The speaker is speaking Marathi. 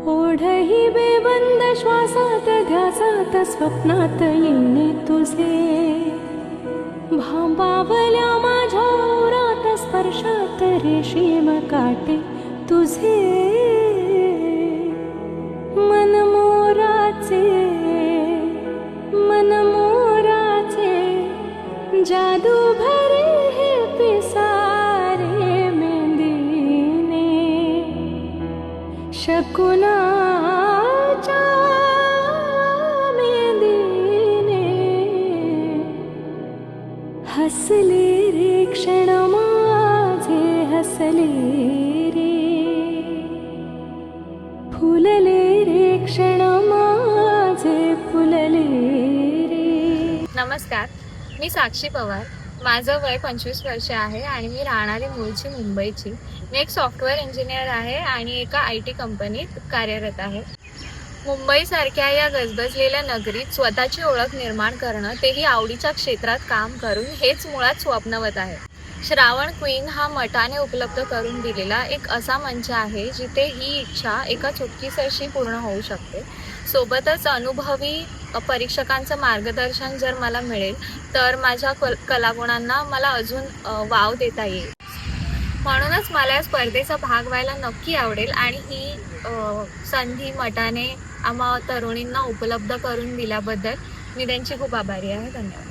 ओढही बेबंद श्वासात ध्यासात स्वप्नात येणे तुझे, भांबावल्या माझ्या ओरात स्पर्शात रेशीम काटे तुझे, मनमोराचे जादू भरे हे पिसारे मेंदीने, शकुनाच्या मेंदीने हसले रे क्षण माझे, हसले रे फुलले रे क्षण माझे, फुलले रे. नमस्कार, मी साक्षी पवार. माझं वय 25 वर्ष आहे आणि मी राहणारी मूळची मुंबईची. मी एक सॉफ्टवेअर इंजिनियर आहे आणि एका IT कंपनीत कार्यरत आहे. मुंबईसारख्या या गजबजलेल्या नगरीत स्वतःची ओळख निर्माण करणं, तेही आवडीच्या क्षेत्रात काम करून, हेच मुळात स्वप्नवत आहे. श्रावण क्वीन हा मठाने उपलब्ध करून दिलेला एक असा मंच आहे जिथे ही इच्छा एका चुटकीसरशी पूर्ण होऊ शकते. सोबतच अनुभवी परीक्षकांचं मार्गदर्शन जर मला मिळेल तर माझ्या कलागुणांना मला अजून वाव देता येईल. म्हणूनच मला या स्पर्धेचा भाग व्हायला नक्की आवडेल आणि ही संधी मठाने आम्हा तरुणींना उपलब्ध करून दिल्याबद्दल मी त्यांची खूप आभारी आहे. धन्यवाद.